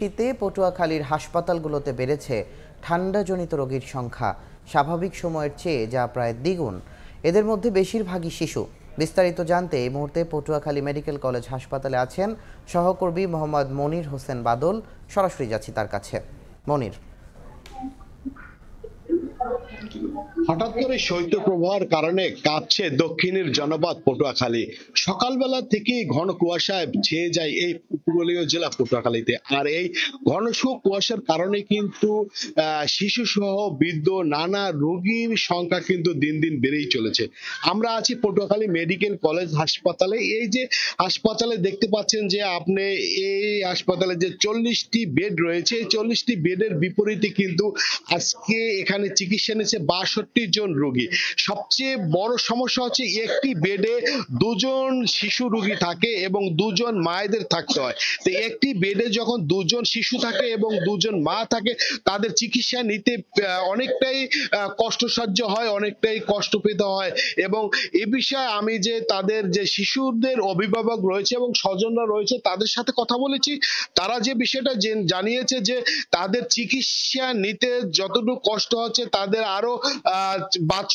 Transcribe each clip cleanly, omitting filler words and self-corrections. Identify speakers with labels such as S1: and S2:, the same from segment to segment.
S1: শীতে পটুয়াখালীর হাসপাতালগুলোতে বেড়েছে ঠান্ডাজনিত রোগীর সংখ্যা স্বাভাবিক সময়ের চেয়ে যা প্রায় দ্বিগুণ। এদের মধ্যে বেশিরভাগই শিশু। বিস্তারিত জানতে এই মুহূর্তে পটুয়াখালী মেডিকেল কলেজ হাসপাতালে আছেন সহকর্মী মোহাম্মদ মনির হোসেন বাদল। সরাসরি যাচ্ছি তার কাছে। মনির,
S2: হঠাৎ করে শৈত্যপ্রবাহের কারণে কাঁপছে দক্ষিণের জনপদ পটুয়াখালী। সকালবেলা থেকেই ঘন কুয়াশায় ছেয়ে যায় এই উপকূলীয় জেলা পটুয়াখালীতে। আর এই ঘন কুয়াশার কারণে কিন্তু শিশু সহ বৃদ্ধ নানা রোগীর সংখ্যা কিন্তু দিন দিন বেড়েই চলেছে। আমরা আছি পটুয়াখালী মেডিকেল কলেজ হাসপাতালে। এই যে হাসপাতালে দেখতে পাচ্ছেন যে আপনি এই হাসপাতালে যে 40টি বেড রয়েছে, এই 40টি বেডের বিপরীতে কিন্তু আজকে এখানে চিকিৎসা নিচ্ছে 62 জন রোগী। সবচেয়ে বড় সমস্যা হচ্ছে একটি বেডে দুজন শিশু রোগী থাকে এবং দুজন মায়েদের থাকতে হয়। তো একটি বেডে যখন দুজন শিশু থাকে এবং দুজন মা থাকে, তাদের চিকিৎসা নিতে অনেকটাই কষ্টসাধ্য হয়, অনেকটাই কষ্ট পেতে হয়। এবং এ বিষয়ে আমি যে তাদের যে শিশুদের অভিভাবক রয়েছে এবং স্বজনরা রয়েছে তাদের সাথে কথা বলেছি। তারা যে বিষয়টা জানিয়েছে যে তাদের চিকিৎসা নিতে যতটুকু কষ্ট হচ্ছে, তাদের আরো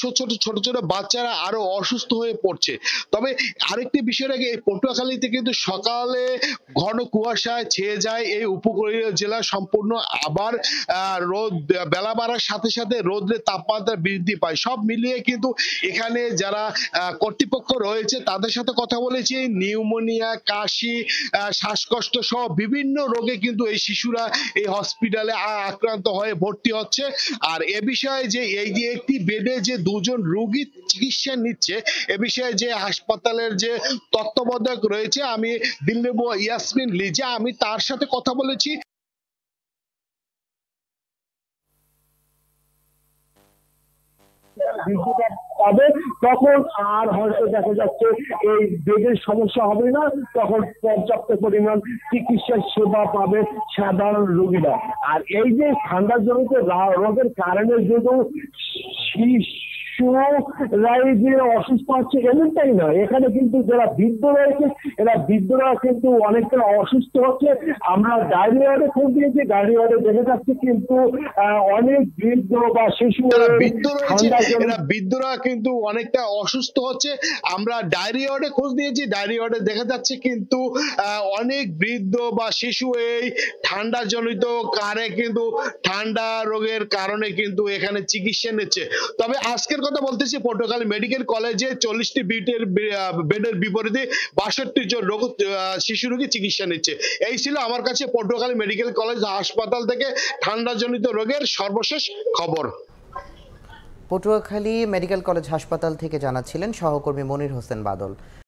S2: ছোট ছোট বাচ্চারা আরো অসুস্থ হয়ে পড়ছে। তবে আরেকটি বিষয় আগে, পটুয়াখালীতে কিন্তু সকালে ঘন কুয়াশায় ছেয়ে যায় এই উপকূলীয় জেলা সম্পূর্ণ। আবার রোদ বেলা বাড়ার সাথে সাথে রোদের তাপমাত্রা বৃদ্ধি পায়। সব মিলিয়ে কিন্তু এখানে যারা কর্তৃপক্ষ রয়েছে তাদের সাথে কথা বলেছি। নিউমোনিয়া, কাশি, শ্বাসকষ্ট সহ বিভিন্ন রোগে কিন্তু এই শিশুরা এই হসপিটালে আক্রান্ত হয়ে ভর্তি হচ্ছে। আর এ বিষয়ে যে এই যে একটি বেডে যে দুজন রোগী চিকিৎসা নিচ্ছে, এ বিষয়ে যে হাসপাতালের যে তত্ত্বাবধায়ক রয়েছে আমি দিলরুবা ইয়াসমিন লিজা, আমি তার সাথে কথা বলেছি।
S3: পাবে তখন আর হয়তো দেখা যাচ্ছে এই বেডের সমস্যা হবে না, তখন পর্যাপ্ত পরিমাণ চিকিৎসা সেবা পাবে সাধারণ রোগীরা। আর এই যে ঠান্ডাজনিত রোগের কারণে যদি শিশুরাই যে অসুস্থ হচ্ছে এমনটাই নয়, এখানে কিন্তু যারা বৃদ্ধ রয়েছে বৃদ্ধরা কিন্তু অনেকটা অসুস্থ হচ্ছে। আমরা ডায়রি ওয়ার্ডে খোঁজ দিয়েছি, ডায়রি ওয়ার্ডে দেখা যাচ্ছে কিন্তু অনেক বৃদ্ধ বা শিশু
S2: বৃদ্ধরা কিন্তু অনেকটা অসুস্থ হচ্ছে। আমরা ডায়রি ওয়ার্ডে খোঁজ দিয়েছি, ডায়রি ওয়ার্ডে দেখা যাচ্ছে কিন্তু অনেক বৃদ্ধ বা শিশু এই ঠান্ডা জনিত কারণে কিন্তু ঠান্ডা রোগের কারণে কিন্তু এখানে চিকিৎসা নিচ্ছে। তবে আজকের কথা বলতেছি, পটুয়াখালী মেডিকেল কলেজে 40টি বেডের বিপরীতে 62 জন শিশু রোগী চিকিৎসা নিচ্ছে। এই ছিল আমার কাছে পটুয়াখালী মেডিকেল কলেজ হাসপাতাল থেকে ঠান্ডাজনিত রোগের সর্বশেষ খবর।
S1: পটুয়াখালী মেডিকেল কলেজ হাসপাতাল থেকে জানাচ্ছিলেন সহকর্মী মনির হোসেন বাদল।